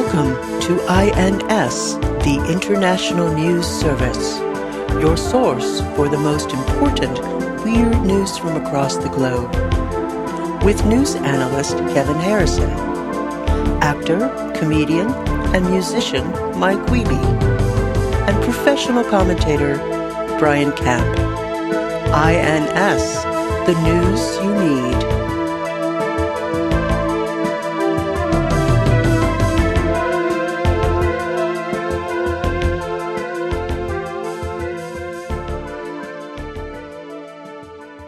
Welcome to INS, the International News Service, your source for the most important weird news from across the globe. With news analyst Kevin Harrison, actor, comedian, and musician Mike Wiebe, and professional commentator Brian Camp. INS, the news you need.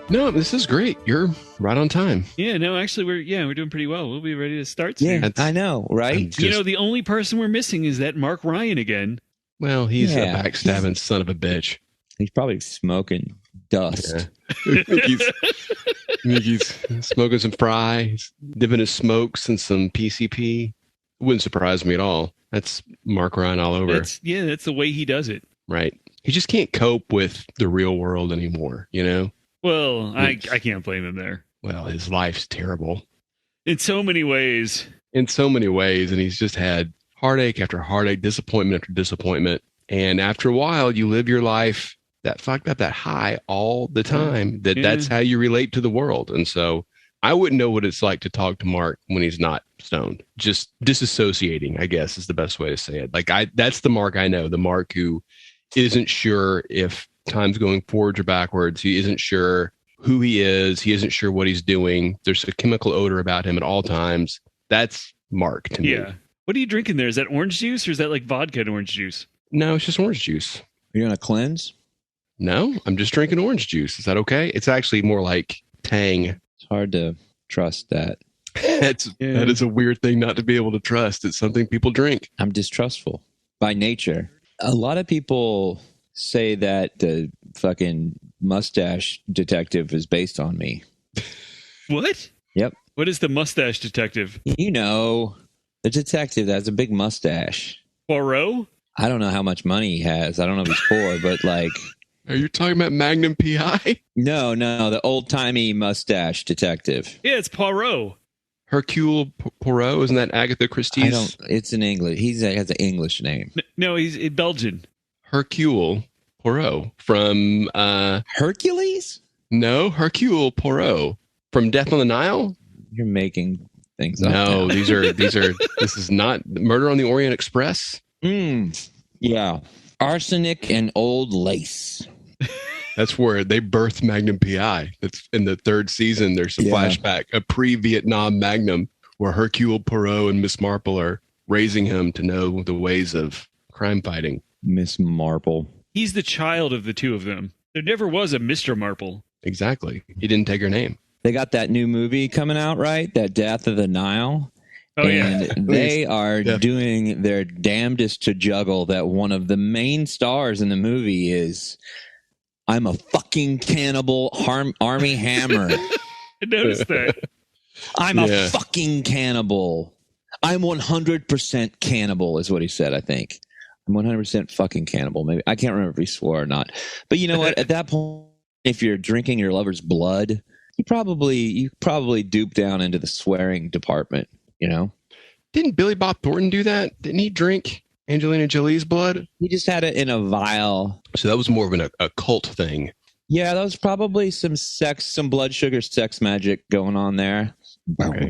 No, this is great. You're right on time. Yeah, no, actually, we're doing pretty well. We'll be ready to start soon. Yeah, I know, right? The only person we're missing is that Mark Ryan again. Well, he's a backstabbing son of a bitch. He's probably smoking dust. Yeah. I think he's smoking some fry, he's dipping his smokes in some PCP. Wouldn't surprise me at all. That's Mark Ryan all over. That's the way he does it. Right. He just can't cope with the real world anymore, you know? Well, I can't blame him there. Well, his life's terrible. In so many ways. And he's just had heartache after heartache, disappointment after disappointment. And after a while, you live your life that fucked up, that high all the time. That's how you relate to the world. And so I wouldn't know what it's like to talk to Mark when he's not stoned. Just disassociating, I guess, is the best way to say it. That's the Mark I know, the Mark who isn't sure if time's going forwards or backwards. He isn't sure who he is. He isn't sure what he's doing. There's a chemical odor about him at all times. That's Mark to me. Yeah. What are you drinking there? Is that orange juice or is that like vodka and orange juice? No, it's just orange juice. Are you going to cleanse? No, I'm just drinking orange juice. Is that okay? It's actually more like Tang. It's hard to trust that. That is a weird thing not to be able to trust. It's something people drink. I'm distrustful by nature. A lot of people say that the fucking mustache detective is based on me. What? Yep. What is the mustache detective? You know, the detective that has a big mustache. Poirot? I don't know how much money he has. I don't know if he's poor, but like... Are you talking about Magnum P.I.? No, the old-timey mustache detective. Yeah, it's Poirot. Hercule Poirot? Isn't that Agatha Christie's? It's in English. He has an English name. No, he's in Belgian. Hercule Poirot from... Hercules? No, Hercule Poirot from Death on the Nile? You're making things up. No, this is not Murder on the Orient Express. Yeah. Arsenic and old lace. That's where they birthed Magnum P.I. That's in the third season. There's a flashback, a pre-Vietnam Magnum, where Hercule Poirot and Miss Marple are raising him to know the ways of crime fighting. Miss Marple. He's the child of the two of them. There never was a Mr. Marple. Exactly. He didn't take her name. They got that new movie coming out, right? That Death of the Nile. Oh, and they are doing their damnedest to juggle that one of the main stars in the movie is, I'm a fucking cannibal, Army Hammer. I noticed that. I'm a fucking cannibal. I'm 100% cannibal is what he said, I think. I'm 100% fucking cannibal. Maybe I can't remember if he swore or not. But you know what? At that point, if you're drinking your lover's blood, you probably dupe down into the swearing department. You know, didn't Billy Bob Thornton do that? Didn't he drink Angelina Jolie's blood? He just had it in a vial. So that was more of an occult thing. Yeah, that was probably some blood sugar sex magic going on there. Okay.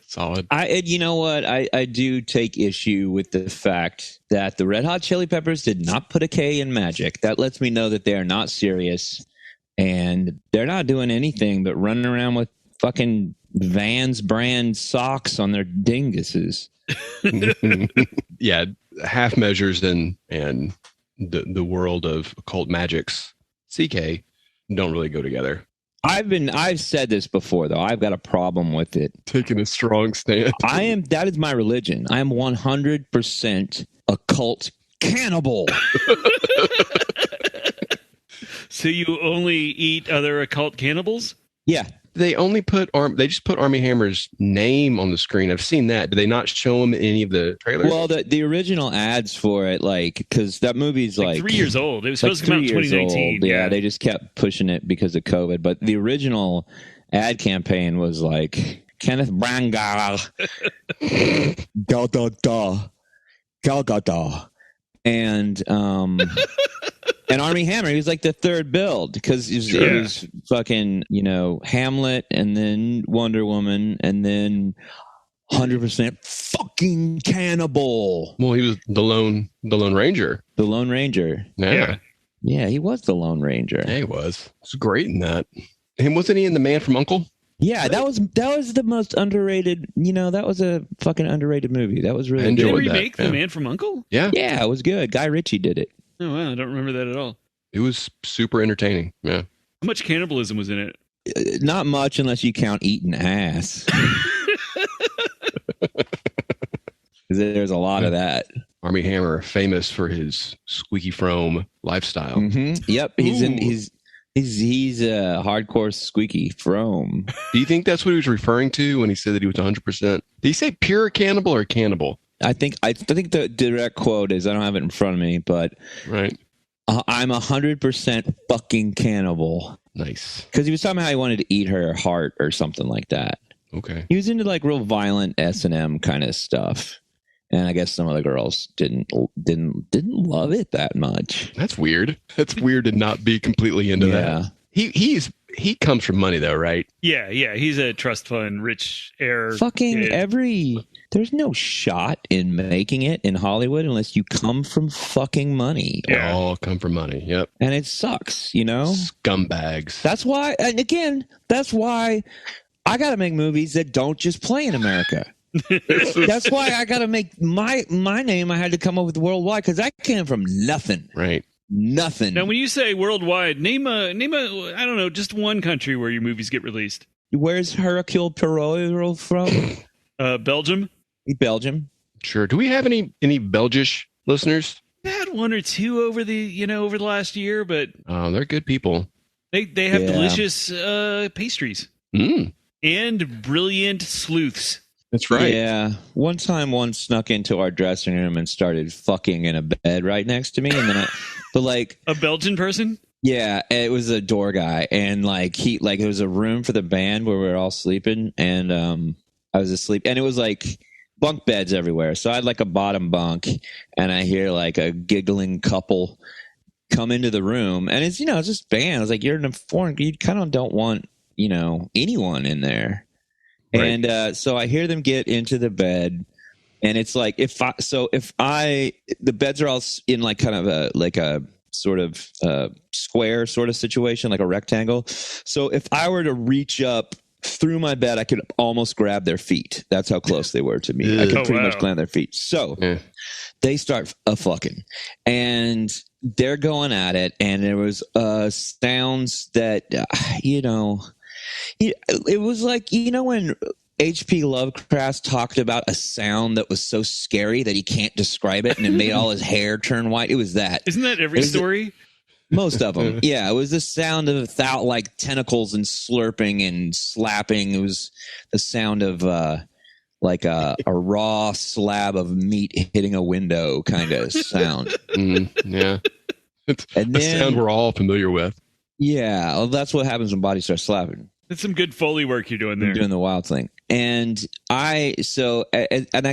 Solid. You know what? I do take issue with the fact that the Red Hot Chili Peppers did not put a K in magic. That lets me know that they are not serious. And they're not doing anything but running around with fucking Vans brand socks on their dinguses. Yeah, half measures and the world of occult magics, CK, don't really go together. I've said this before though. I've got a problem with it. Taking a strong stand. That is my religion. I am 100% occult cannibal. So you only eat other occult cannibals? Yeah. They only they just put Army Hammer's name on the screen. I've seen that. Did they not show him in any of the trailers? Well, the original ads for it, because that movie's like 3 years old. It was supposed to come out in 2019. Yeah, they just kept pushing it because of COVID. But the original ad campaign was like Kenneth Branagh, da da da, gal ga da, and Armie Hammer. He was like the third build because it was fucking Hamlet, and then Wonder Woman, and then 100% fucking cannibal. Well, he was the Lone Ranger. The Lone Ranger. Yeah. Yeah, he was the Lone Ranger. Yeah, he was. He was great in that. And wasn't he in The Man from U.N.C.L.E.? Yeah, that was the most underrated. That was a fucking underrated movie. That was really Did good. they remake The Man from U.N.C.L.E.? Yeah. Yeah, it was good. Guy Ritchie did it. Oh, wow. I don't remember that at all. It was super entertaining. Yeah. How much cannibalism was in it? Not much unless you count eating ass. There's a lot of that. Armie Hammer, famous for his squeaky frome lifestyle. Mm-hmm. Yep, he's a hardcore squeaky frome. Do you think that's what he was referring to when he said that he was 100%? Did he say pure cannibal or cannibal? I think the direct quote is, I don't have it in front of me, but right. I'm 100% fucking cannibal. Nice. Because he was talking about how he wanted to eat her heart or something like that. Okay. He was into like real violent S&M kind of stuff. And I guess some of the girls didn't love it that much. That's weird. That's weird to not be completely into that. He comes from money though, right? Yeah. He's a trust fund, rich heir. Fucking there's no shot in making it in Hollywood unless you come from fucking money. Yeah. All come from money. Yep. And it sucks, Scumbags. That's why I got to make movies that don't just play in America. That's why I got to make my name. I had to come up with worldwide because I came from nothing. Right. Nothing. Now, when you say worldwide, name a I don't know, just one country where your movies get released. Where's Hercule Poirot from? Belgium. Belgium. Sure. Do we have any Belgish listeners? I had one or two over the last year, but they're good people. They have delicious pastries and brilliant sleuths. That's right. Yeah. One time, one snuck into our dressing room and started fucking in a bed right next to me, and then a Belgian person. Yeah, it was a door guy, and it was a room for the band where we were all sleeping, and I was asleep, and it was like bunk beds everywhere. So I had like a bottom bunk, and I hear like a giggling couple come into the room, and it's it's just band. I was like, you're in a foreign, you kind of don't want anyone in there. Right. And so I hear them get into the bed, and it's like the beds are all in like kind of a sort of square sort of situation, like a rectangle. So if I were to reach up through my bed, I could almost grab their feet. That's how close they were to me. I could pretty much grab their feet. So they start fucking, and they're going at it, and there was sounds that it was like, when H.P. Lovecraft talked about a sound that was so scary that he can't describe it, and it made all his hair turn white. It was that. Isn't that every story? Most of them. Yeah, it was the sound of like tentacles and slurping and slapping. It was the sound of like a raw slab of meat hitting a window kind of sound. Yeah. It's and a sound we're all familiar with. Yeah, well, that's what happens when bodies start slapping. That's some good Foley work you're doing there. You're doing the wild thing. And I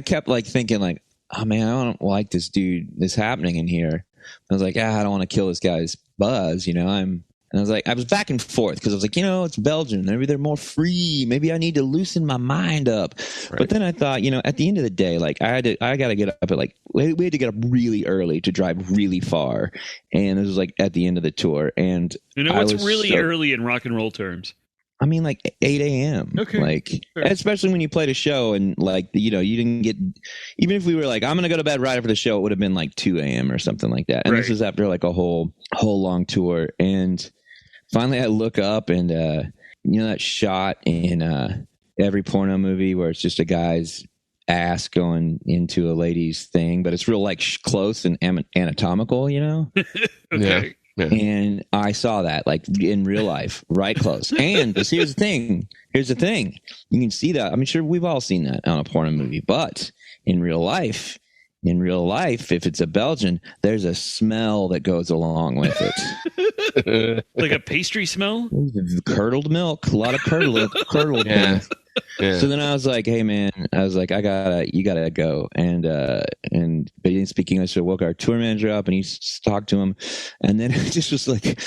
kept like thinking like, oh man, I don't like this happening in here. I was like, I don't want to kill this guy's buzz, and I was back and forth because I was like, it's Belgium. Maybe they're more free. Maybe I need to loosen my mind up. Right. But then I thought, at the end of the day, like I got to get up at we had to get up really early to drive really far. And this was like at the end of the tour. And what's really early in rock and roll terms? I mean, like 8 a.m. Okay. Like, sure. Especially when you played a show and like, you didn't get, even if we were like, I'm going to go to bed right after the show, it would have been like 2 a.m. or something like that. And This was after like a whole long tour. Finally, I look up and, that shot in every porno movie where it's just a guy's ass going into a lady's thing, but it's real like close and anatomical, Okay. Yeah. And I saw that like in real life, right close. And here's the thing. You can see that. I'm sure we've all seen that on a porno movie, but in real life, In real life, if it's a Belgian, there's a smell that goes along with it. Like a pastry smell? Curdled milk, a lot of curdled Yeah. Yeah. So then I was like, "Hey man," I was like, you gotta go." And but he didn't speak English, so I woke our tour manager up and he talked to him, and then it just was like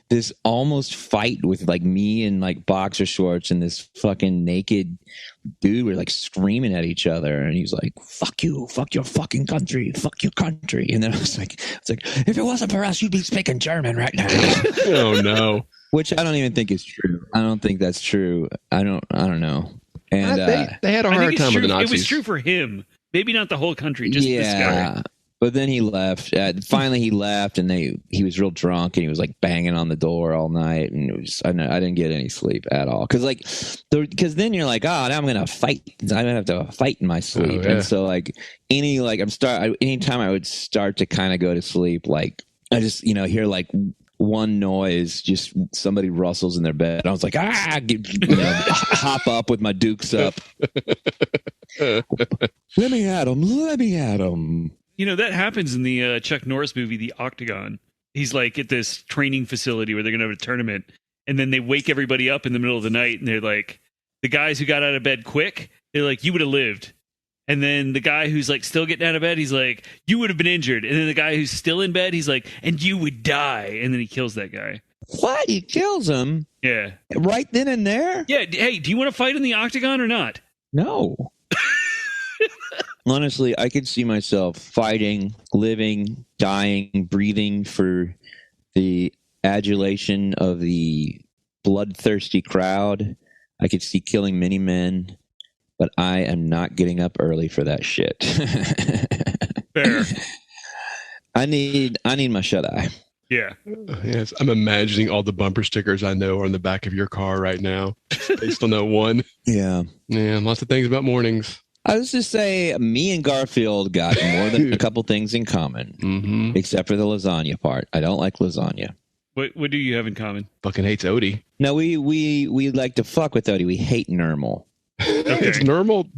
this almost fight with like me in like boxer shorts and this fucking naked dude. We're like screaming at each other, and he's like, "Fuck you, fuck your fucking country, fuck your country." And then I was like, "If it wasn't for us, you'd be speaking German right now." Oh no. Which I don't even think is true. I don't think that's true. I don't know. And they had a hard time with the Nazis. It was true for him. Maybe not the whole country, just this guy. But then he left. Finally, he left, and he was real drunk, and he was like banging on the door all night, and it was I didn't get any sleep at all because then you're like, oh, now I'm gonna fight. I'm gonna have to fight in my sleep, and so like anytime I would start to kind of go to sleep, like I just hear like one noise, just somebody rustles in their bed. I was like, hop up with my dukes up. Let me at him. That happens in the Chuck Norris movie, The Octagon. He's like at this training facility where they're going to have a tournament, and then they wake everybody up in the middle of the night, and they're like, the guys who got out of bed quick, they're like, you would have lived. And then the guy who's like still getting out of bed, he's like, you would have been injured. And then the guy who's still in bed, he's like, and you would die. And then he kills that guy. What? He kills him? Yeah. Right then and there? Yeah. Hey, do you want to fight in the Octagon or not? No. Honestly, I could see myself fighting, living, dying, breathing for the adulation of the bloodthirsty crowd. I could see killing many men. But I am not getting up early for that shit. Fair. I need my shut eye. Yeah. Yes, I'm imagining all the bumper stickers I know are on the back of your car right now, based on that one. Yeah. Yeah, lots of things about mornings. I was just say, me and Garfield got more than a couple things in common, except for the lasagna part. I don't like lasagna. What do you have in common? Fucking hates Odie. No, we like to fuck with Odie. We hate Nermal. Okay. It's Normal.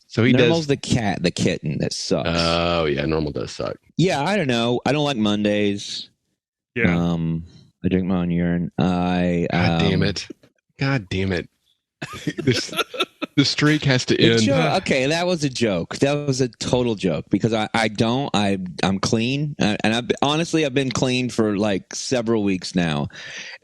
So he Normal's does the kitten that sucks. Oh yeah, Normal does suck. Yeah, I don't know. I don't like Mondays. Yeah. I drink my own urine. God damn it! God damn it! The streak has to end. Okay, that was a joke. That was a total joke because I'm clean, and I've been clean for like several weeks now,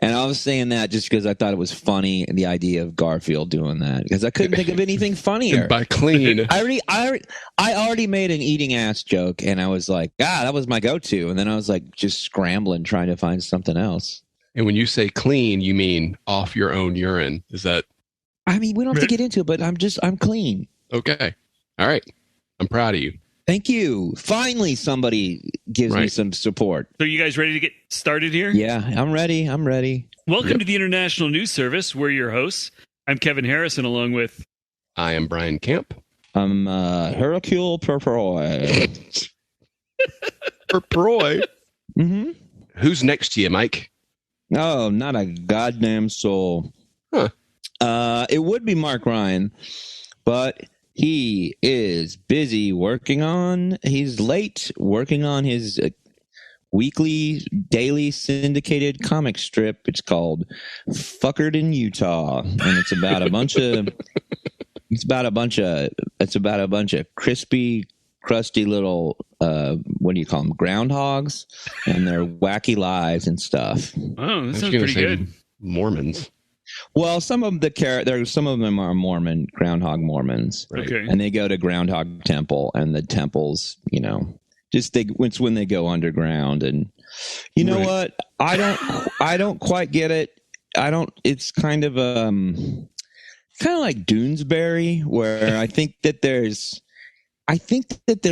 and I was saying that just because I thought it was funny, the idea of Garfield doing that, because I couldn't think of anything funnier. And by clean, I already made an eating ass joke, and I was like, that was my go-to, and then I was like just scrambling trying to find something else. And when you say clean, you mean off your own urine? Is that? I mean, we don't have to get into it, but I'm clean. Okay. All right. I'm proud of you. Thank you. Finally, somebody gives me some support. So you guys ready to get started here? Yeah, I'm ready. Welcome to the International News Service. We're your hosts. I'm Kevin Harrison, along with... I am Brian Kemp. I'm Hercule Perperoy. Perperoy? Mm-hmm. Who's next to you, Mike? Oh, not a goddamn soul. Huh. It would be Mark Ryan, but he is busy he's late working on his daily syndicated comic strip. It's called Fuckered in Utah, and it's about a bunch of crispy, crusty little, what do you call them? Groundhogs and their wacky lives and stuff. Oh, that sounds pretty good. Mormons. Well, some of them are Mormon, groundhog Mormons. Right. Okay. And they go to Groundhog Temple, and the temples, it's when they go underground. And you know what? I don't quite get it. It's kind of like Doonesbury, where I think that there's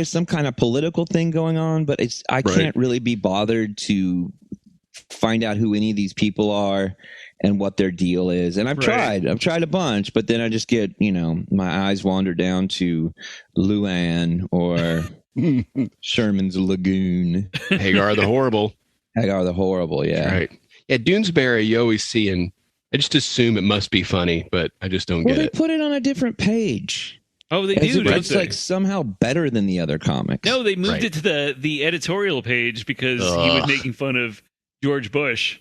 some kind of political thing going on, but I can't really be bothered to find out who any of these people are and what their deal is. And I've tried a bunch, but then I just get, my eyes wander down to Luann or Sherman's Lagoon. Hagar the Horrible. Yeah. Right. Yeah, Doonesbury you always see, and I just assume it must be funny, but I just don't get it. Well, they put it on a different page. Oh, they do. It's like somehow better than the other comics. No, they moved it to the editorial page because he was making fun of George Bush.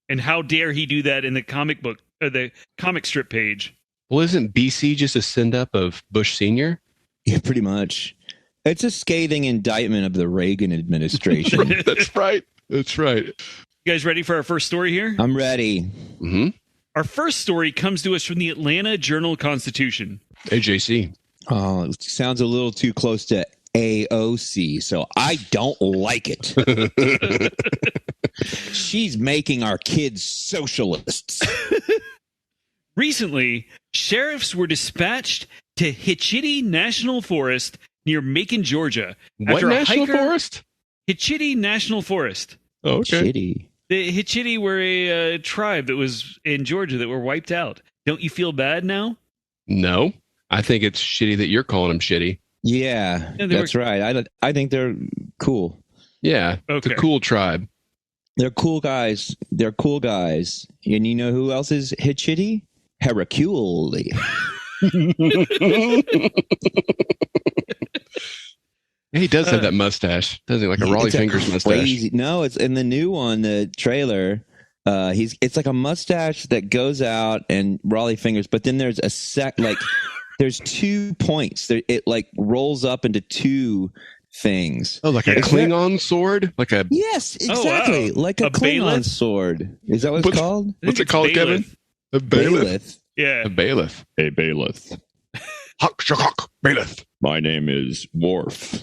And how dare he do that in the comic book or the comic strip page? Well, isn't BC just a send up of Bush Sr.? Yeah, pretty much. It's a scathing indictment of the Reagan administration. That's right. That's right. You guys ready for our first story here? I'm ready. Mm-hmm. Our first story comes to us from the Atlanta Journal-Constitution. AJC. Oh, it sounds a little too close to AOC, so I don't like it. She's making our kids socialists. Recently, sheriffs were dispatched to Hitchiti National Forest near Macon, Georgia. What national forest? Hitchiti National Forest. Oh, okay. Shitty. The Hitchiti were a tribe that was in Georgia that were wiped out. Don't you feel bad now? No. I think it's shitty that you're calling them shitty. Yeah, that's right. I think they're cool. Yeah, It's a cool tribe. They're cool guys. They're cool guys. And you know who else is Hitchiti? Hercule. He does have that mustache, doesn't he? Like a Raleigh Fingers mustache. No, it's in the new one, the trailer. It's like a mustache that goes out and Raleigh Fingers, but then there's there's 2 points. It like rolls up into 2 things. Oh, like a Klingon sword? Yes, exactly. Oh, wow. Like a Klingon bailiff? sword. Is that what it's called? What's it called, Kevin? A bailiff. Yeah. A bailiff. Hey, bailiff. Huck, shakok, bailiff. My name is Worf.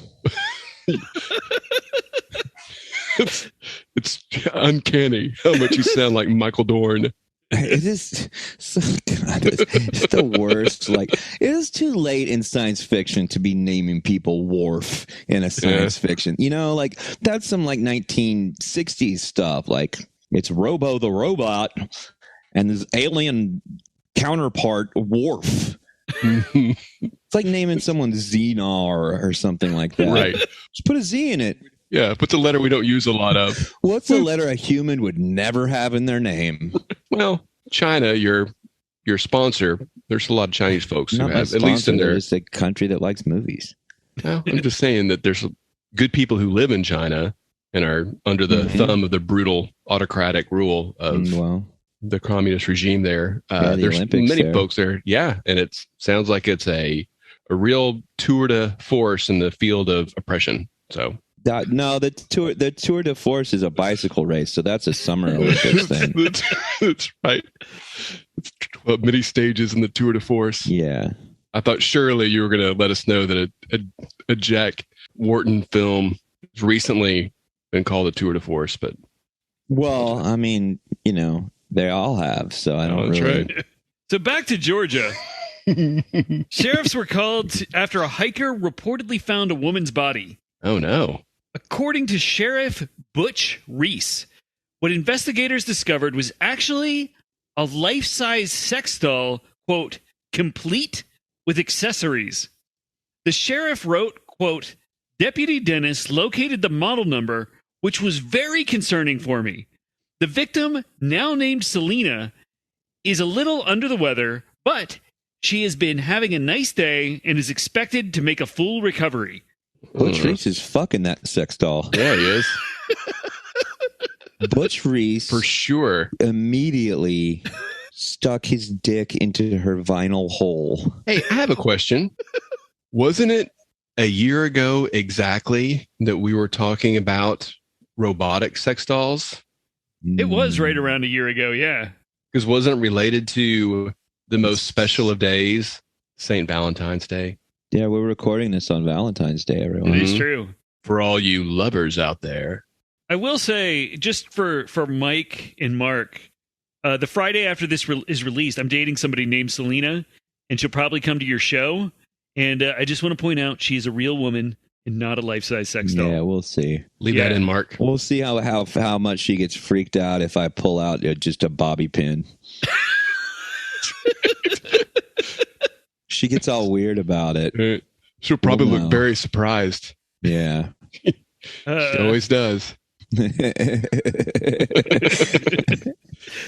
It's uncanny how much you sound like Michael Dorn. It is it's the worst. Like, it is too late in science fiction to be naming people Worf in a science fiction. You know, like that's some like 1960s stuff. Like it's Robo the robot and his alien counterpart Worf. It's like naming someone Xenar or something like that. Right. Just put a Z in it. Yeah, put the letter we don't use a lot of. What's a letter a human would never have in their name? Well, China, your sponsor, there's a lot of Chinese folks who Not have, at least in their... It's a country that likes movies. Well, I'm just saying that there's good people who live in China and are under the thumb of the brutal autocratic rule of the communist regime there. There's Olympics many there. folks there. Yeah, and it sounds like it's a real tour de force in the field of oppression. So... No, the tour de force is a bicycle race, so that's a summer Olympics thing. That's right. It's many stages in the tour de force. Yeah. I thought surely you were going to let us know that a Jack Wharton film has recently been called a tour de force, but... Well, I mean, you know, they all have, so I don't really... Right. So back to Georgia. Sheriffs were called after a hiker reportedly found a woman's body. Oh, no. According to Sheriff Butch Reese, what investigators discovered was actually a life-size sex doll, quote, complete with accessories. The sheriff wrote, quote, Deputy Dennis located the model number, which was very concerning for me. The victim, now named Selena, is a little under the weather, but she has been having a nice day and is expected to make a full recovery. Butch Reese is fucking that sex doll. Yeah, he is. Butch Reese For sure. immediately stuck his dick into her vinyl hole. Hey, I have a question. Wasn't it a year ago exactly that we were talking about robotic sex dolls? It was right around a year ago, yeah. Because wasn't it related to the most special of days, St. Valentine's Day? Yeah, we're recording this on Valentine's Day, everyone. It is true. For all you lovers out there. I will say, just for Mike and Mark, the Friday after this is released, I'm dating somebody named Selena, and she'll probably come to your show. And I just want to point out, she is a real woman and not a life-size sex doll. Yeah, we'll see. Leave that in, Mark. We'll see how much she gets freaked out if I pull out just a bobby pin. She gets all weird about it. She'll probably look very surprised. Yeah. She always does.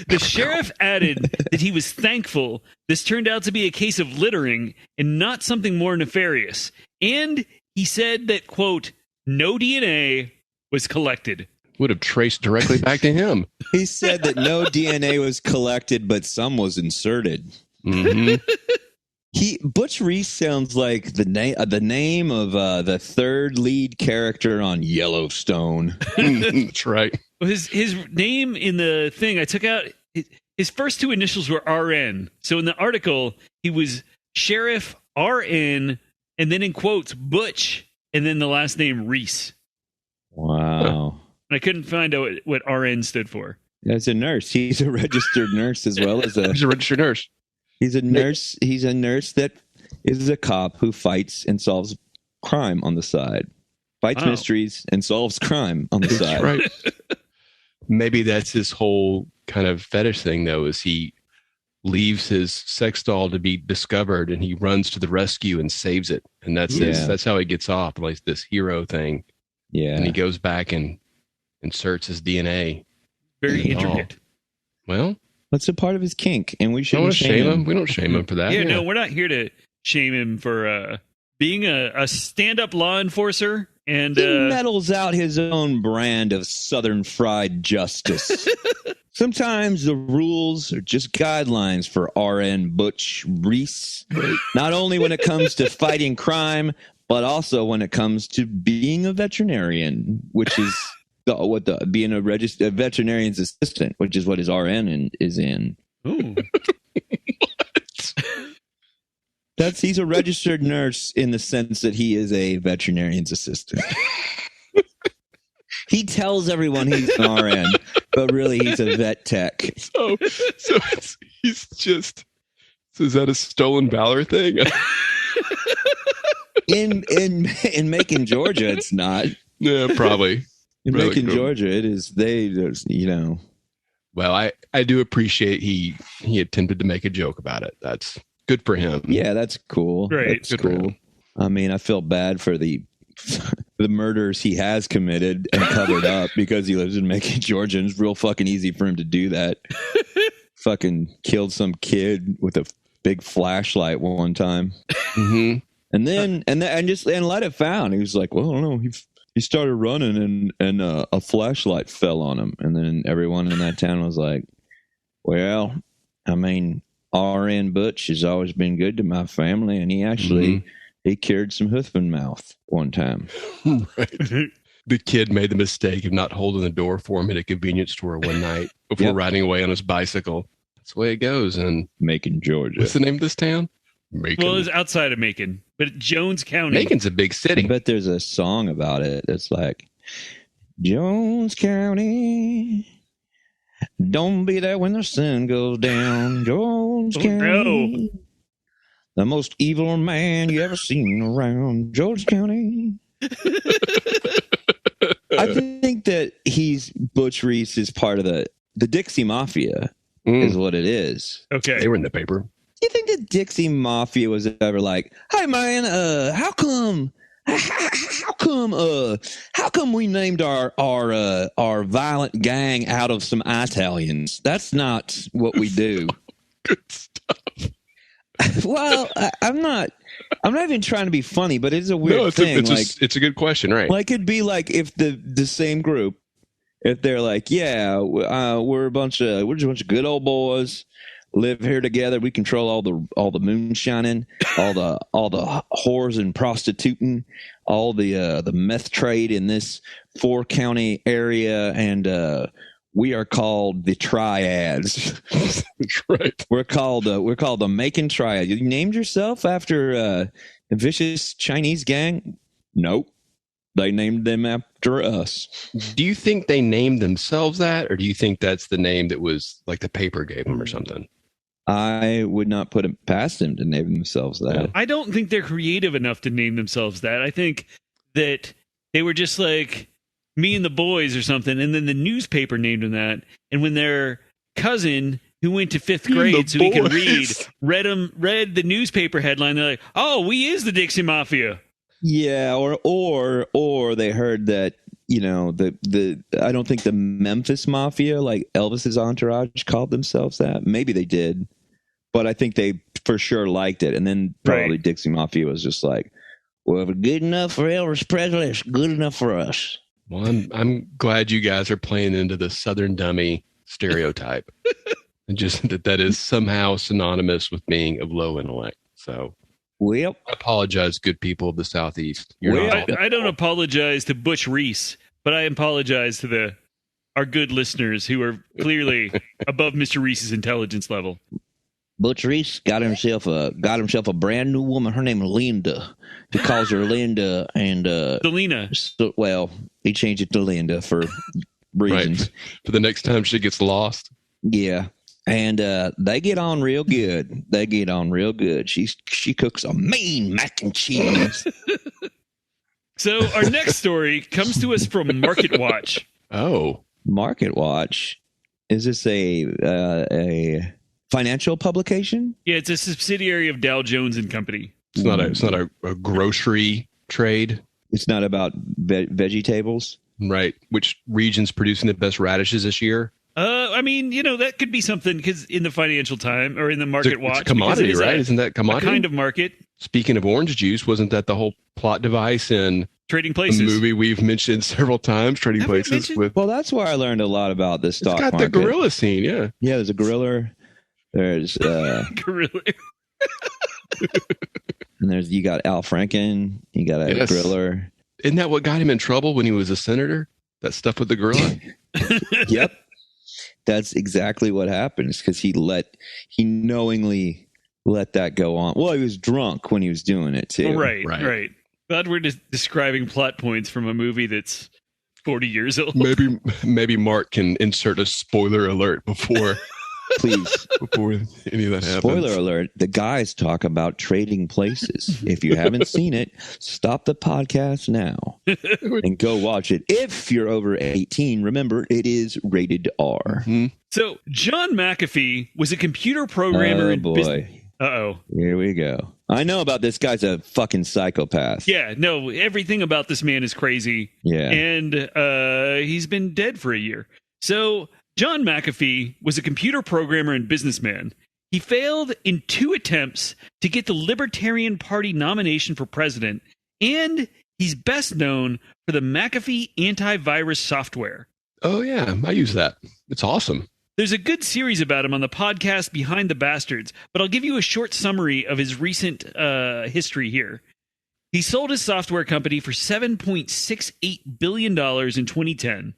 The sheriff added that he was thankful this turned out to be a case of littering and not something more nefarious. And he said that, quote, no DNA was collected. Would have traced directly back to him. He said that no DNA was collected, but some was inserted. Mm-hmm. Butch Reese sounds like the name of the third lead character on Yellowstone. That's right. His name in the thing I took out, his first two initials were RN. So in the article, he was Sheriff RN, and then in quotes, Butch, and then the last name Reese. Wow. And I couldn't find out what RN stood for. As a nurse, he's a registered nurse as well as He's a registered nurse. He's a nurse. He's a nurse that is a cop who fights and solves crime on the side. Fights mysteries and solves crime on the side. Right. Maybe that's his whole kind of fetish thing, though, is he leaves his sex doll to be discovered and he runs to the rescue and saves it. And that's how he gets off, like this hero thing. Yeah. And he goes back and inserts his DNA. Very intricate. Well, that's a part of his kink, and we shouldn't shame him. We don't shame him for that. Yeah, no, we're not here to shame him for being a stand-up law enforcer. And he meddles out his own brand of Southern fried justice. Sometimes the rules are just guidelines for RN Butch Reese. Not only when it comes to fighting crime, but also when it comes to being a veterinarian, which is being a veterinarian's assistant, which is what his RN is in. Ooh. He's a registered nurse in the sense that he is a veterinarian's assistant. He tells everyone he's an RN, but really he's a vet tech. So he's just. So is that a stolen valor thing? In Macon, Georgia, it's not. Yeah, probably. In Really Macon, cool. Georgia, it is. Well, I do appreciate he attempted to make a joke about it. That's good for him. Yeah, that's cool. Great. That's Good for cool. him. I mean, I feel bad for the murders he has committed and covered up because he lives in Macon, Georgia, and it's real fucking easy for him to do that. Fucking killed some kid with a big flashlight one time, Mm-hmm. and then let it found. He was like, "Well, I don't know." He started running and a flashlight fell on him, and then everyone in that town was like, "Well, I mean, RN Butch has always been good to my family, and he actually he cured some hoof mouth one time." Right. The kid made the mistake of not holding the door for him at a convenience store one night before riding away on his bicycle. That's the way it goes. And Macon, Georgia. what's the name of this town? Macon. Well, it's outside of Macon, but Jones County. Macon's a big I city. bet there's a song about it that's like, Jones County, don't be there when the sun goes down. Jones County, the most evil man you ever seen around. Jones County. I think that Butch Reese is part of the Dixie Mafia is what it is. Okay. They were in the paper. Do you think the Dixie Mafia was ever like, hey man, how come we named our violent gang out of some Italians? That's not what we do. Good stuff. Well, I'm not even trying to be funny, but it's a weird thing. It's a good question, right? Like it'd be like if the same group, if they're like, yeah, we're just a bunch of good old boys, live here together. We control all the moonshining, all the whores and prostituting, all the meth trade in this 4-county area, and we are called the Triads. That's right. We're called the Macon Triad. You named yourself after a vicious Chinese gang? Nope. They named them after us. Do you think they named themselves that, or do you think that's the name that was like the paper gave them or something? I would not put it past them to name themselves that. I don't think they're creative enough to name themselves that. I think that they were just like Me and the Boys or something, and then the newspaper named them that. And when their cousin, who went to 5th grade so he could read the newspaper headline, they're like, "Oh, we is the Dixie Mafia." Yeah, or they heard that, I don't think the Memphis Mafia, like Elvis's entourage, called themselves that. Maybe they did, but I think they for sure liked it. And then probably Dixie Mafia was just like, well, if it's good enough for Elvis Presley, it's good enough for us. Well, I'm glad you guys are playing into the Southern dummy stereotype, and just that is somehow synonymous with being of low intellect. So, well, I apologize, good people of the Southeast. I don't apologize to Butch Reese, but I apologize to our good listeners who are clearly above Mr. Reese's intelligence level. Butch Reese got himself a brand new woman. Her name is Linda. He calls her Linda, and Selena. Well, he changed it to Linda for reasons. Right. For the next time she gets lost. Yeah, and they get on real good. She cooks a mean mac and cheese. So our next story comes to us from Market Watch. Oh, Market Watch. Is this a financial publication? Yeah, it's a subsidiary of Dow Jones and Company. it's not a grocery trade, It's not about vegetables. right? Which region's producing the best radishes this year? I mean, that could be something because in the Financial Time or in the Market Watch, It's a commodity, right? Isn't that a commodity? kind of market? Speaking of orange juice, wasn't that the whole plot device in Trading a places. movie we've mentioned several times, Trading Have we Places? mentioned- With Well, that's where I learned a lot about this stock it's got market. the gorilla scene, yeah. Yeah, there's a gorilla. There's Gorilla. and you got Al Franken. You got a Yes. gorilla. Isn't that what got him in trouble when he was a senator? That stuff with the gorilla? Yep. That's exactly what happens because he knowingly let that go on. Well, he was drunk when he was doing it too. Right. Glad we're just describing plot points from a movie that's 40 years old. Maybe Mark can insert a spoiler alert before Please. any of that happens. Spoiler alert, the guys talk about Trading Places. If you haven't seen it, stop the podcast now and go watch it. If you're over 18, remember, it is rated R. Mhm. So John McAfee was a computer programmer Oh, in boy. business. Uh-oh. Here we go. I know about this guy's a fucking psychopath. Yeah, no, everything about this man is crazy. Yeah. And he's been dead for a year. So John McAfee was a computer programmer and businessman. He failed in 2 attempts to get the Libertarian Party nomination for president, and he's best known for the McAfee antivirus software. Oh, yeah. I use that. It's awesome. There's a good series about him on the podcast Behind the Bastards, but I'll give you a short summary of his recent history here. He sold his software company for $7.68 billion in 2010.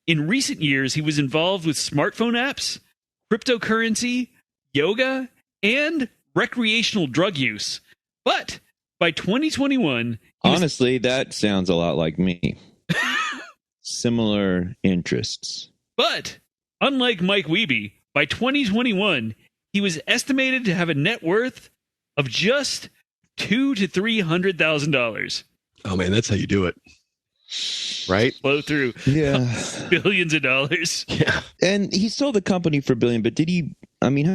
In recent years, he was involved with smartphone apps, cryptocurrency, yoga, and recreational drug use. But by 2021, Honestly, that sounds a lot like me. Similar interests. But unlike Mike Wiebe, by 2021, he was estimated to have a net worth of just $200,000 to $300,000. Oh, man, that's how you do it. Right? Flow through Yeah. billions of dollars. Yeah. And he sold the company for $1 billion, but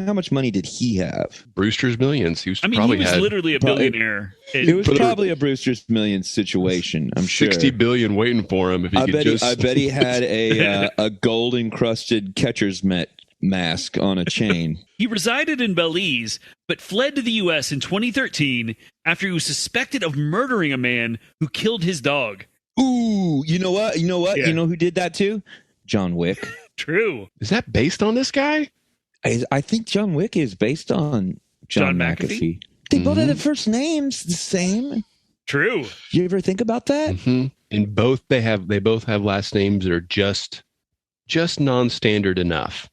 how much money did he have? Brewster's Millions. He was I mean, probably he was had literally a billionaire. It was But- probably a Brewster's Millions situation, I'm sure. 60 billion waiting for him if he I could bet, just. I bet he had a gold encrusted catcher's mitt mask on a chain. He resided in Belize, but fled to the U.S. in 2013 after he was suspected of murdering a man who killed his dog. Ooh, you know what? Yeah. You know who did that too? John Wick. True. Is that based on this guy? I think John Wick is based on John McAfee. They both have the first names the same. True. You ever think about that? Mm-hmm. And they both have last names that are just non-standard enough.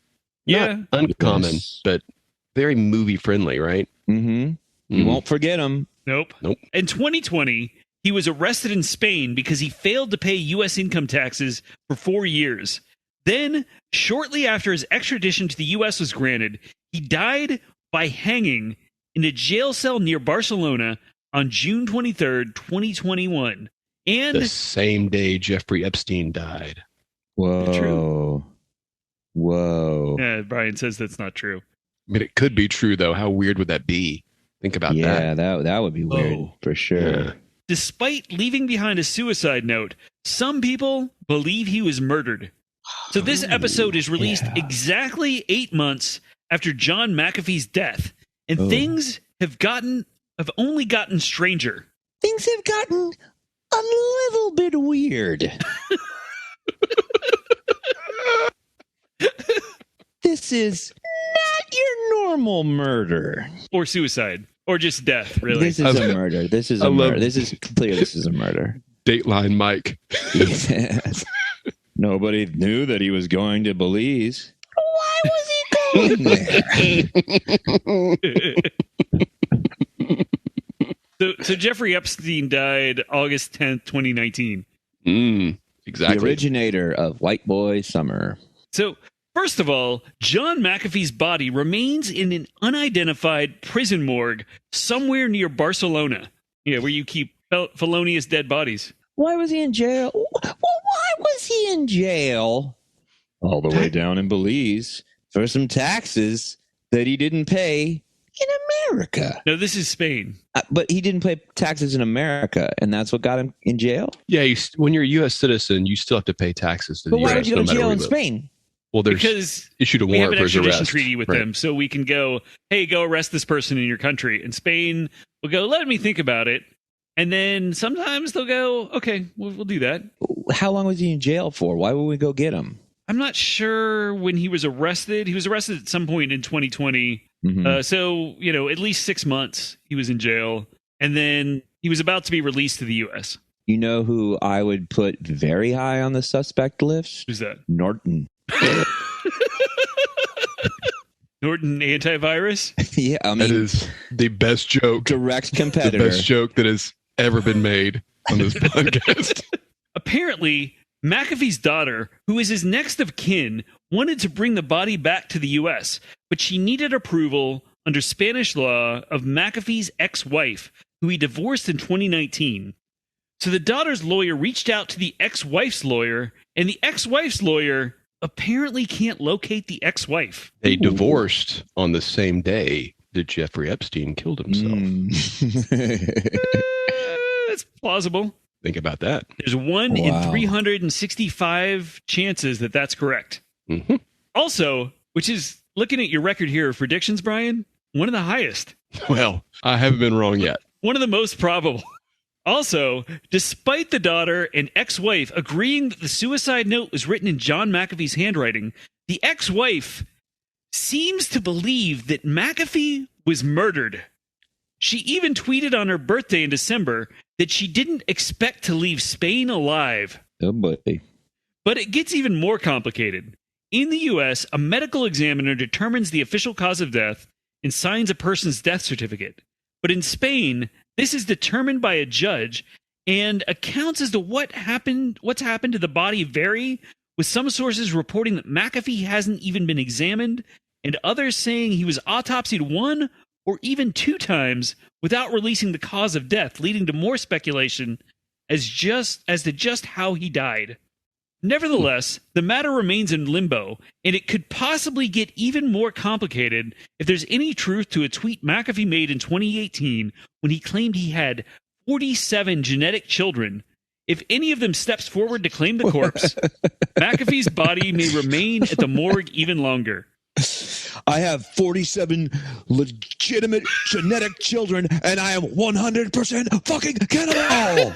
Yeah. Not uncommon, Yes. but very movie friendly, right? Mm-hmm. You won't forget them. Nope. Nope. In 2020, he was arrested in Spain because he failed to pay U.S. income taxes for 4 years. Then, shortly after his extradition to the U.S. was granted, he died by hanging in a jail cell near Barcelona on June 23rd, 2021. And The same day Jeffrey Epstein died. Whoa. Whoa. Brian says that's not true. I mean, it could be true, though. How weird would that be? Think about Yeah, that. that would be weird Whoa. for sure. Yeah. despite leaving behind a suicide note, some people believe he was murdered. So this episode is released exactly 8 months after John McAfee's death, and things have only gotten stranger. Things have gotten a little bit weird. This is not your normal murder. Or suicide. Or just death, really. This is a murder. This is a murder. This is clear. This is a murder. Dateline Mike. Yes. Nobody knew that he was going to Belize. Why was he going there? So Jeffrey Epstein died August 10th, 2019. Exactly. The originator of White Boy Summer. So, first of all, John McAfee's body remains in an unidentified prison morgue somewhere near Barcelona. Yeah, where you keep felonious dead bodies. Why was he in jail? Well, why was he in jail? All the way down in Belize for some taxes that he didn't pay in America. No, this is Spain. But he didn't pay taxes in America, and that's what got him in jail? Yeah, when you're a U.S. citizen, you still have to pay taxes to the But U.S. why would you go to jail in live. Spain? Well, there's Because issued a we have warrant an for his extradition arrest. treaty with them, so we can go, hey, go arrest this person in your country. And Spain will go, let me think about it. And then sometimes they'll go, okay, we'll do that. How long was he in jail for? Why would we go get him? I'm not sure when he was arrested. He was arrested at some point in 2020. So, at least 6 months he was in jail. And then he was about to be released to the U.S. You know who I would put very high on the suspect list? Who's that? Norton. Norton antivirus? Yeah, I mean, That is the best joke. direct competitor. The best joke that has ever been made on this podcast. Apparently, McAfee's daughter, who is his next of kin, wanted to bring the body back to the U.S., but she needed approval under Spanish law of McAfee's ex-wife, who he divorced in 2019. So the daughter's lawyer reached out to the ex-wife's lawyer, and the ex-wife's lawyer apparently can't locate the ex-wife. They divorced on the same day that Jeffrey Epstein killed himself. That's plausible. Think about that. There's 1 in 365 chances that that's correct. Mm-hmm. Also, which is, looking at your record here of predictions, Brian, one of the highest. Well, I haven't been wrong yet. One of the most probable. Also, despite the daughter and ex-wife agreeing that the suicide note was written in John McAfee's handwriting, the ex-wife seems to believe that McAfee was murdered. She even tweeted on her birthday in December that she didn't expect to leave Spain alive. Oh, boy. But it gets even more complicated. In the U.S., a medical examiner determines the official cause of death and signs a person's death certificate. But in Spain, this is determined by a judge, and accounts as to what's happened to the body vary, with some sources reporting that McAfee hasn't even been examined, and others saying he was autopsied 1 or even 2 times without releasing the cause of death, leading to more speculation as to just how he died. Nevertheless, the matter remains in limbo, and it could possibly get even more complicated if there's any truth to a tweet McAfee made in 2018 when he claimed he had 47 genetic children. If any of them steps forward to claim the corpse, McAfee's body may remain at the morgue even longer. I have 47 legitimate genetic children, and I am 100% fucking cannibal.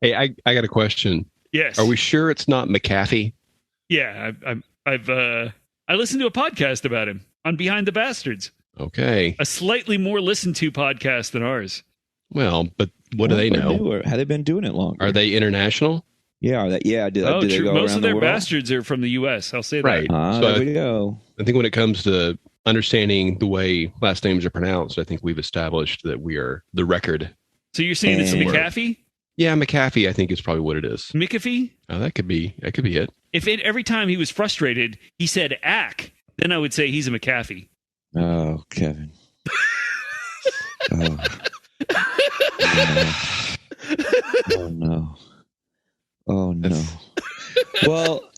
Hey, I got a question. Yes. Are we sure it's not McAfee? Yeah, I listened to a podcast about him on Behind the Bastards, Okay. a slightly more listened to podcast than ours. Well, but what do they know? Have they been doing it longer? Are they international? Yeah, do they True. go Most around of their the world? bastards are from the U.S. I'll say that. Right. There we go. I think when it comes to understanding the way last names are pronounced, I think we've established that we are the record. So you're saying it's And- McAfee? Yeah, McAfee, I think is probably what it is. McAfee? Oh, that could be it. If every time he was frustrated, he said "ack," then I would say he's a McAfee. Oh, Kevin. Oh no. Oh no. Well,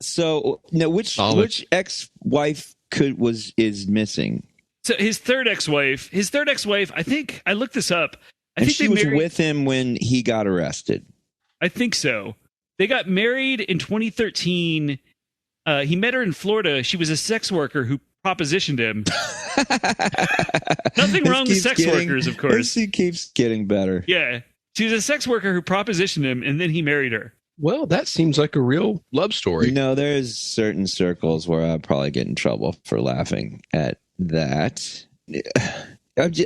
so now which ex-wife is missing? So his third ex-wife, I think I looked this up. I And think she they was married, with him when he got arrested. I think so. They got married in 2013. He met her in Florida. She was a sex worker who propositioned him. Nothing wrong with sex workers, of course. He keeps getting better. Yeah. She was a sex worker who propositioned him, and then he married her. Well, that seems like a real love story. You know, there's certain circles where I'd probably get in trouble for laughing at that.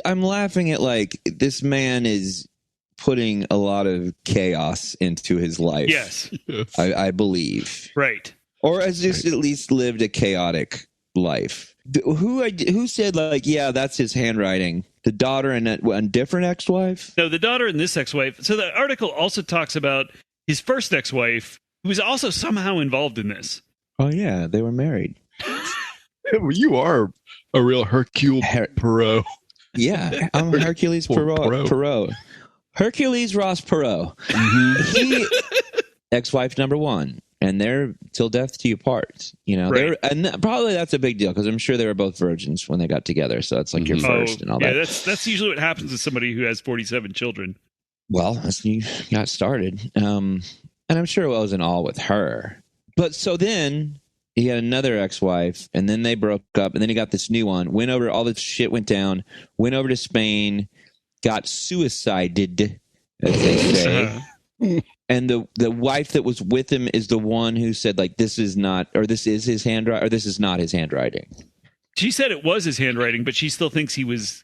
I'm laughing at, like, this man is putting a lot of chaos into his life. Yes. I believe. Right. Or has just at least lived a chaotic life. Who said, like, yeah, that's his handwriting? The daughter and a different ex-wife? No, the daughter and this ex-wife. So the article also talks about his first ex-wife, who was also somehow involved in this. Oh, yeah, they were married. You are a real Hercule Poirot. Yeah, I'm Hercules Poirot. Hercules Ross Poirot. Mm-hmm. He, ex-wife number one. And they're till death do you part, you know. Right. Probably that's a big deal because I'm sure they were both virgins when they got together. So it's like your first and all that. Yeah, that's usually what happens to somebody who has 47 children. Well, as you got started, and I'm sure it wasn't all with her. But so then he had another ex-wife, and then they broke up, and then he got this new one. Went over, all this shit went down. Went over to Spain, got suicided, as they say. And the wife that was with him is the one who said, like, this is not his handwriting, or this is not his handwriting. She said it was his handwriting, but she still thinks he was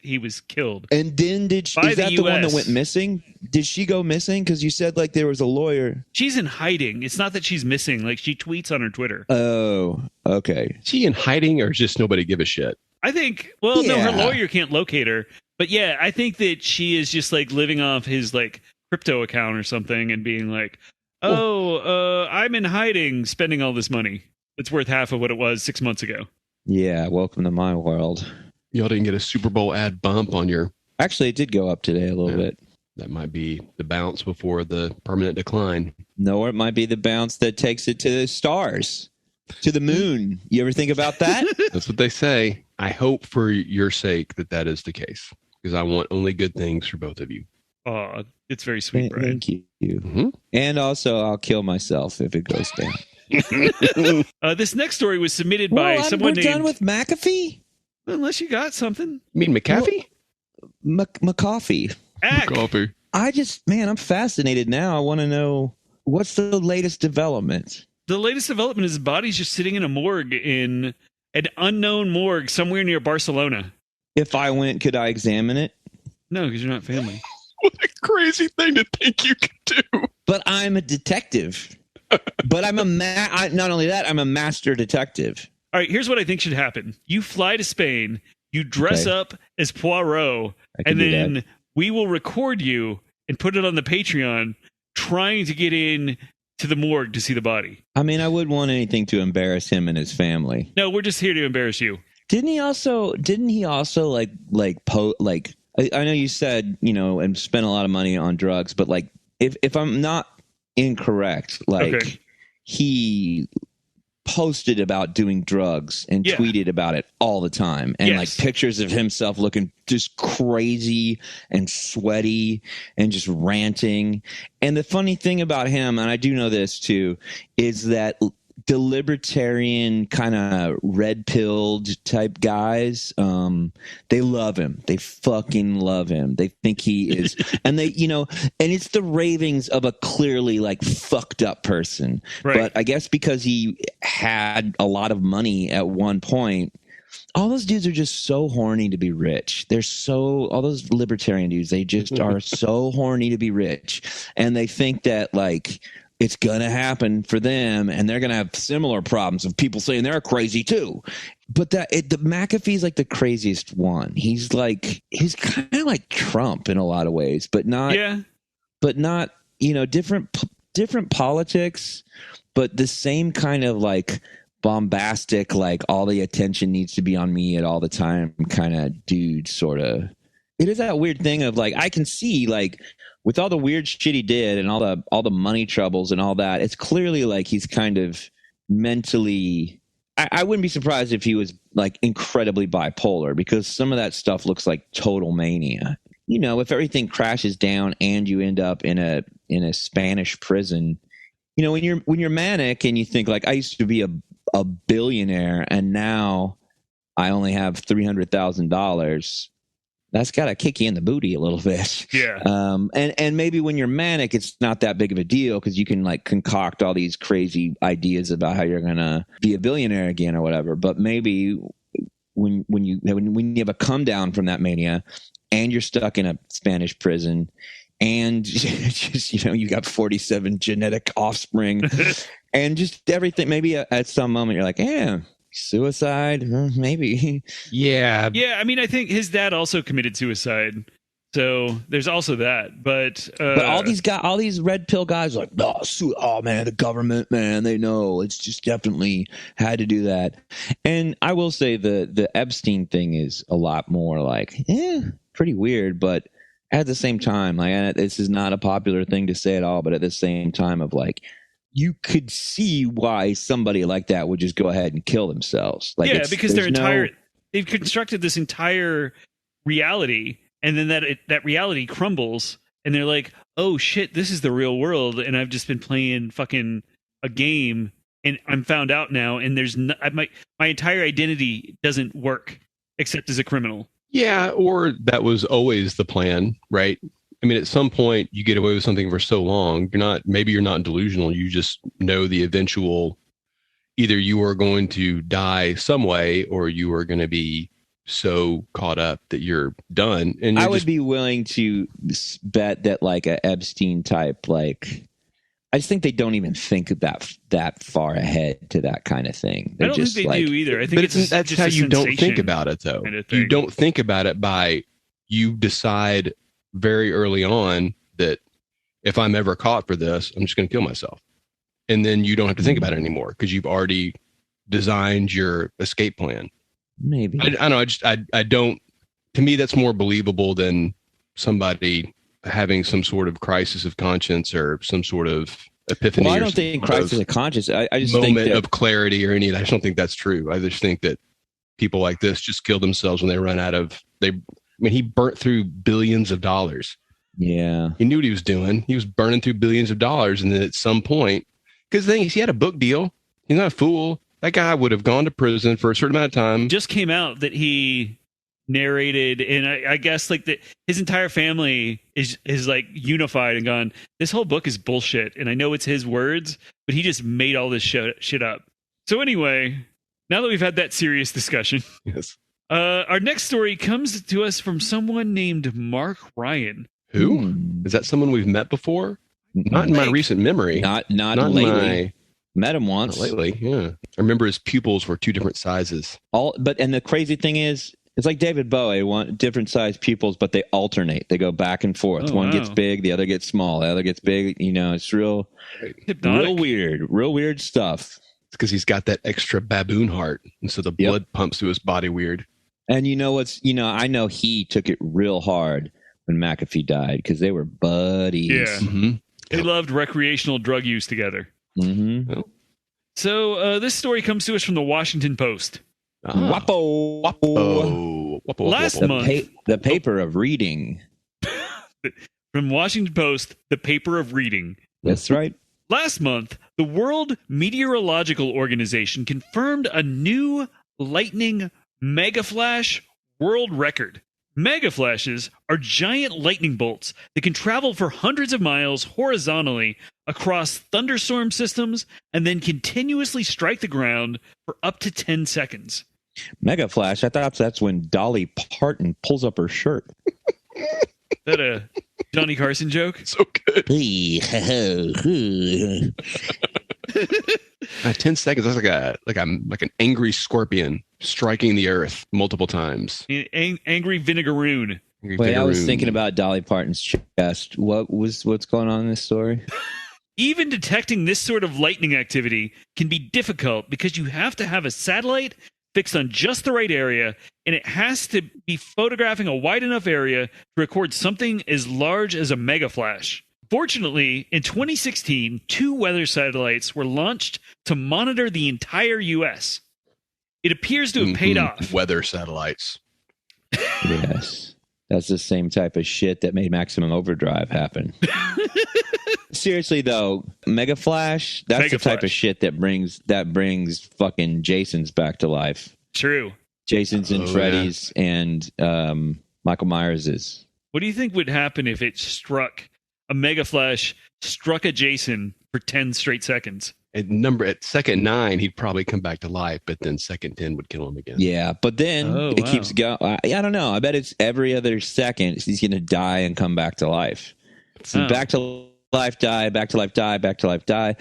killed. And then is that the one that went missing? Did she go missing? Because you said, like, there was a lawyer. She's in hiding. It's not that she's missing. Like, she tweets on her Twitter. Oh, okay. Is she in hiding or just nobody give a shit? I think, no, her lawyer can't locate her. But yeah, I think that she is just, like, living off his, like, crypto account or something and being like, I'm in hiding, spending all this money. It's worth half of what it was 6 months ago. Yeah, welcome to my world. Y'all didn't get a Super Bowl ad bump on your... Actually, it did go up today a little bit. That might be the bounce before the permanent decline. No, or it might be the bounce that takes it to the stars, to the moon. You ever think about that? That's what they say. I hope for your sake that is the case, because I want only good things for both of you. Oh, it's very sweet, Brian. Thank you. Mm-hmm. And also, I'll kill myself if it goes down. This next story was submitted by someone named... We're done with McAfee? Unless you got something. You mean McAfee? McAfee. McAfee. I'm fascinated now. I want to know, what's the latest development? The latest development is his body's just sitting in a morgue, in an unknown morgue somewhere near Barcelona. If I went, could I examine it? No, because you're not family. What a crazy thing to think you could do. But I'm a detective. But I'm not only that, I'm a master detective. All right, here's what I think should happen. You fly to Spain, you dress up as Poirot, and then we will record you and put it on the Patreon trying to get in to the morgue to see the body. I mean, I wouldn't want anything to embarrass him and his family. No, we're just here to embarrass you. Didn't he also I know you said, you know, and spent a lot of money on drugs, but like if I'm not incorrect, like he posted about doing drugs and tweeted about it all the time, and like pictures of himself looking just crazy and sweaty and just ranting. And the funny thing about him, and I do know this too, is that the libertarian kind of red-pilled type guys, they love him. They fucking love him. They think he is, and they, you know, and it's the ravings of a clearly like fucked up person. Right. But I guess because he had a lot of money at one point, all those dudes are just so horny to be rich. All those libertarian dudes, they just are so horny to be rich. And they think that like, it's going to happen for them, and they're going to have similar problems of people saying they're crazy too. But the McAfee's like the craziest one. He's kind of like Trump in a lot of ways, but not, you know, different politics, but the same kind of like bombastic, like all the attention needs to be on me at all the time kind of dude, sort of. It is that weird thing of like, I can see like, with all the weird shit he did and all the money troubles and all that, it's clearly like he's kind of mentally. I wouldn't be surprised if he was like incredibly bipolar, because some of that stuff looks like total mania. if everything crashes down and you end up in a Spanish prison, when you're manic and you think like, I used to be a billionaire and now I only have $300,000. That's got to kick you in the booty a little bit. Yeah. And maybe when you're manic, it's not that big of a deal because you can like concoct all these crazy ideas about how you're going to be a billionaire again or whatever. But maybe when you have a come down from that mania and you're stuck in a Spanish prison and just, you got 47 genetic offspring and just everything, maybe at some moment you're like, yeah. Suicide, maybe. Yeah. I mean, I think his dad also committed suicide, so there's also that. But all these red pill guys are like, oh man, the government, man, they know it's just definitely had to do that. And I will say the Epstein thing is a lot more like, pretty weird, but at the same time, like, this is not a popular thing to say at all, but at the same time of like, you could see why somebody like that would just go ahead and kill themselves. Like, because they've constructed this entire reality, and then that reality crumbles, and they're like, "Oh shit, this is the real world," and I've just been playing fucking a game, and I'm found out now, and there's my entire identity doesn't work except as a criminal. Yeah, or that was always the plan, right? I mean, at some point you get away with something for so long, maybe you're not delusional. You just know the eventual, either you are going to die some way or you are going to be so caught up that you're done. And I would be willing to bet that like a Epstein type, like, I just think they don't even think about that far ahead to that kind of thing. I don't think they do either. I think that's how you don't think about it, though. Kind of you don't think about it by, you decide very early on that if I'm ever caught for this, I'm just going to kill myself. And then you don't have to think about it anymore because you've already designed your escape plan. Maybe. I don't know. I don't, to me, that's more believable than somebody having some sort of crisis of conscience or some sort of epiphany. Well, I don't think crisis of conscience. I just moment think of clarity or any of that. I just don't think that's true. I just think that people like this just kill themselves when they run out of, he burnt through billions of dollars. Yeah. He knew what he was doing. He was burning through billions of dollars. And then at some point, because the thing is, he had a book deal. He's not a fool. That guy would have gone to prison for a certain amount of time. Just came out that he narrated, and I guess like that his entire family is like unified and gone, this whole book is bullshit. And I know it's his words, but he just made all this shit up. So anyway, now that we've had that serious discussion. Yes. Our next story comes to us from someone named Mark Ryan. Who? Is that someone we've met before? Not in my recent memory. Not lately. Met him once. Not lately, yeah. I remember his pupils were two different sizes. And the crazy thing is, it's like David Bowie, want different size pupils, but they alternate. They go back and forth. One gets big, the other gets small, the other gets big. It's real weird stuff. It's because he's got that extra baboon heart, and so the blood pumps through his body weird. And I know he took it real hard when McAfee died because they were buddies. Yeah. Mm-hmm. They loved recreational drug use together. Mm-hmm. Oh. So this story comes to us from the Washington Post. Wapo. Last month. The paper of reading. From Washington Post, the paper of reading. That's right. Last month, the World Meteorological Organization confirmed a new lightning megaflash world record. Megaflashes are giant lightning bolts that can travel for hundreds of miles horizontally across thunderstorm systems and then continuously strike the ground for up to 10 seconds. Megaflash, I thought that's when Dolly Parton pulls up her shirt. Is that a Johnny Carson joke? So good. 10 seconds. That's like an angry scorpion striking the earth multiple times. Angry vinegaroon. Wait, I was thinking about Dolly Parton's chest. What's going on in this story? Even detecting this sort of lightning activity can be difficult because you have to have a satellite fixed on just the right area, and it has to be photographing a wide enough area to record something as large as a megaflash. Fortunately, in 2016, 2 weather satellites were launched to monitor the entire U.S. It appears to have paid off. Weather satellites. Yes. That's the same type of shit that made Maximum Overdrive happen. Seriously though, Mega Flash, that's Mega the type Flash. of shit that brings fucking Jason's back to life. True. Jason's and Freddy's and Michael Myers's. What do you think would happen if it struck a Mega Flash, struck a Jason for 10 straight seconds? At second 9, he'd probably come back to life, but then second 10 would kill him again. Yeah, but then it keeps going. I don't know. I bet it's every other second he's going to die and come back to life. Back to life, die, back to life, die, back to life, die,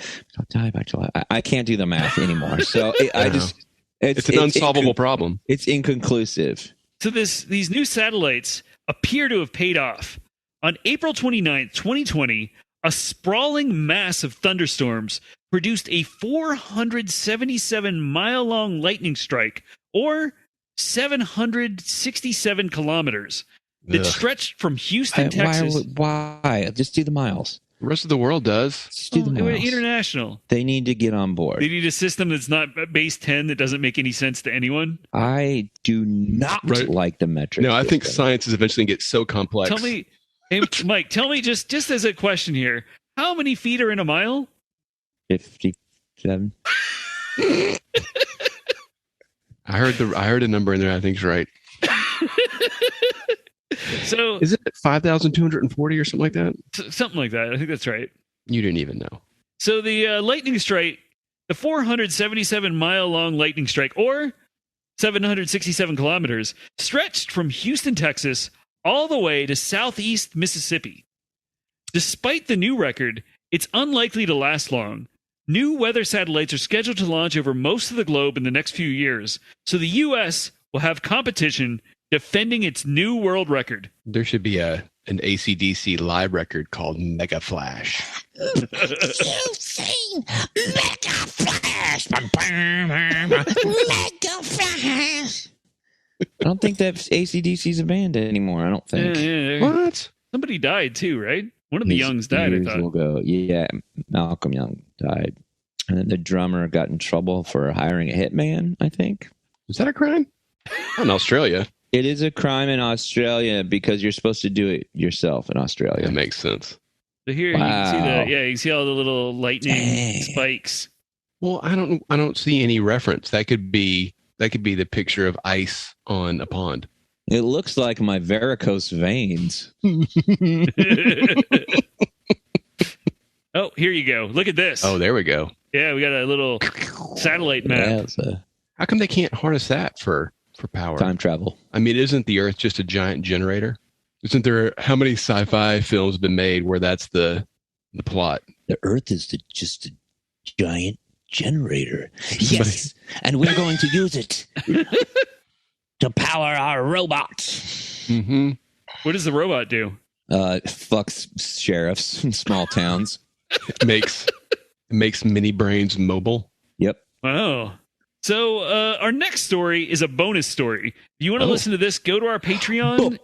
back to life. I can't do the math anymore. So it's an unsolvable problem. It's inconclusive. So these new satellites appear to have paid off. On April 29th, 2020, a sprawling mass of thunderstorms produced a 477-mile-long lightning strike, or 767 kilometers, that stretched from Houston, Texas. Why? Just do the miles. The rest of the world does. Just do the miles. International. They need to get on board. They need a system that's not base 10 that doesn't make any sense to anyone. I do not like the metric. No, I think science is eventually going to get so complex. Tell me, hey, Mike, tell me just as a question here, how many feet are in a mile? 57. I heard a number in there I think is right. So is it 5,240 or something like that? Something like that. I think that's right. You didn't even know. So the lightning strike, the 477-mile-long lightning strike, or 767 kilometers, stretched from Houston, Texas, all the way to southeast Mississippi. Despite the new record, it's unlikely to last long. New weather satellites are scheduled to launch over most of the globe in the next few years, so the U.S. will have competition defending its new world record. There should be an AC/DC live record called Mega Flash. You've seen Mega Flash. Mega Flash. I don't think that AC/DC's a band anymore. I don't think. Yeah. What? Somebody died too, right? One of the Youngs died, I thought. Ago. Yeah, Malcolm Young died. And then the drummer got in trouble for hiring a hitman, I think. Is that a crime? Not in Australia. It is a crime in Australia because you're supposed to do it yourself in Australia. That makes sense. So here you can see you can see all the little lightning spikes. Well, I don't see any reference. That could be the picture of ice on a pond. It looks like my varicose veins. Oh, here you go. Look at this. Oh, there we go. Yeah, we got a little satellite map. Yeah, how come they can't harness that for power? Time travel. I mean, isn't the Earth just a giant generator? Isn't there, how many sci-fi films have been made where that's the plot? The Earth is just a giant generator. Yes, and we're going to use it to power our robot. Mm-hmm. What does the robot do? Fucks sheriffs in small towns. It makes mini brains mobile. Yep. Oh. So our next story is a bonus story. If you want to listen to this, go to our Patreon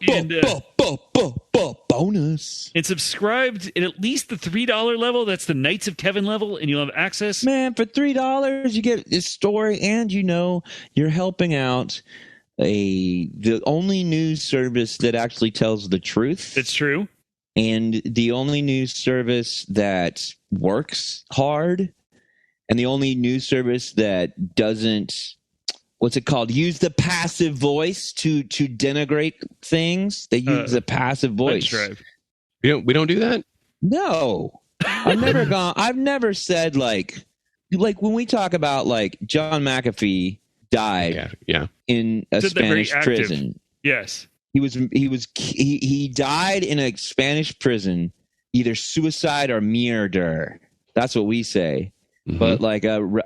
bonus and subscribe at least the $3 level. That's the Knights of Kevin level, and you'll have access. Man, for $3, you get this story, and you're helping out the only news service that actually tells the truth. It's true. And the only news service that works hard, and the only news service that doesn't, what's it called? Use the passive voice to denigrate things. They use the passive voice. We don't do that? No. I've never said like when we talk about like John McAfee died in a Spanish prison. Yes. He died in a Spanish prison, either suicide or murder. That's what we say. Mm-hmm. But like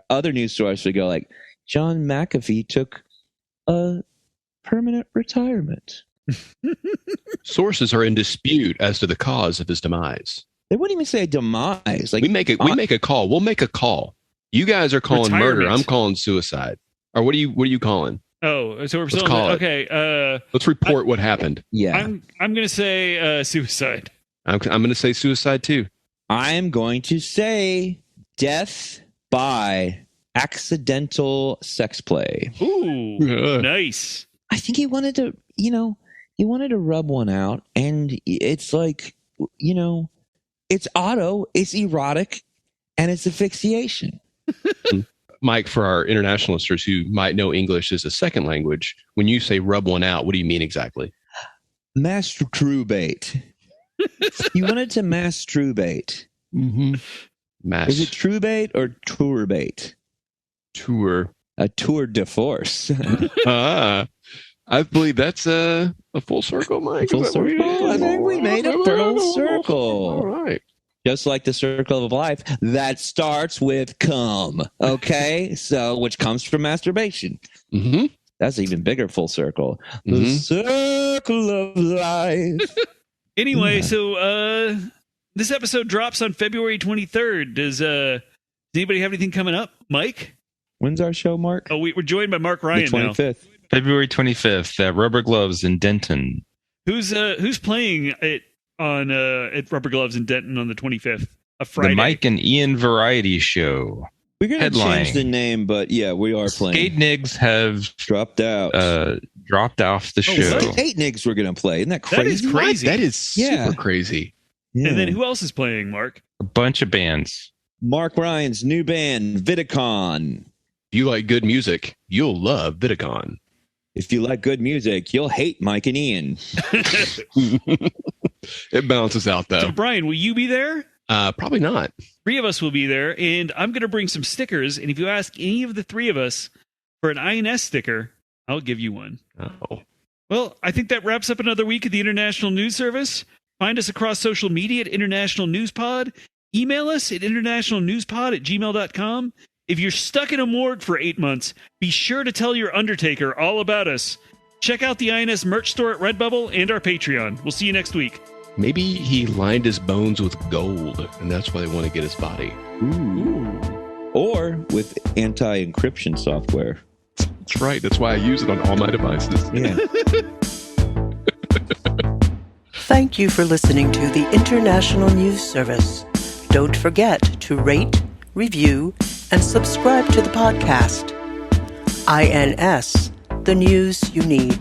other news sources would go like, John McAfee took a permanent retirement. Sources are in dispute as to the cause of his demise. They wouldn't even say a demise. Like we make a call. We'll make a call. You guys are calling murder. I'm calling suicide. Or what are you calling? Oh, so we're still okay. Let's report what happened. Yeah, I'm going to say suicide. I'm going to say suicide too. I'm going to say death by accidental sex play. Ooh, nice. I think he wanted to, You wanted to rub one out, and it's like, it's auto, it's erotic, and it's asphyxiation. Mike, for our international listeners who might know English as a second language, when you say rub one out, what do you mean exactly? Masturbate. You wanted to masturbate. Mm-hmm. Is it trubate or tourbate? Tour. A tour de force. I believe that's a full circle, Mike. Full circle? I think we made a full circle. All right. Just like the circle of life that starts with cum. Okay? So, which comes from masturbation. Mm-hmm. That's an even bigger full circle. The circle of life. Anyway, so this episode drops on February 23rd. Does anybody have anything coming up? Mike? When's our show, Mark? Oh, we're joined by Mark Ryan the 25th. now. February 25th at Rubber Gloves in Denton. Who's playing it on at Rubber Gloves in Denton on the 25th? A Friday. The Mike and Ian Variety Show. We're going to Headlining. change the name, but yeah, we are playing. Skate Nigs have dropped out. Dropped off the show. Skate Nigs we're going to play. Isn't that crazy? That is crazy. That is super crazy. Yeah. And then who else is playing, Mark? A bunch of bands. Mark Ryan's new band, Vidicon. If you like good music, you'll love Vidicon. If you like good music, you'll hate Mike and Ian. It balances out, though. So, Brian, will you be there? Probably not. 3 of us will be there, and I'm going to bring some stickers. And if you ask any of the 3 of us for an INS sticker, I'll give you one. Oh. Well, I think that wraps up another week of the International News Service. Find us across social media at International News Pod. Email us at internationalnewspod@gmail.com. If you're stuck in a morgue for 8 months, be sure to tell your undertaker all about us. Check out the INS merch store at Redbubble and our Patreon. We'll see you next week. Maybe he lined his bones with gold, and that's why they want to get his body. Ooh. Or with anti-encryption software. That's right. That's why I use it on all my devices. Yeah. Thank you for listening to the International News Service. Don't forget to rate, review, and subscribe to the podcast. INS, the news you need.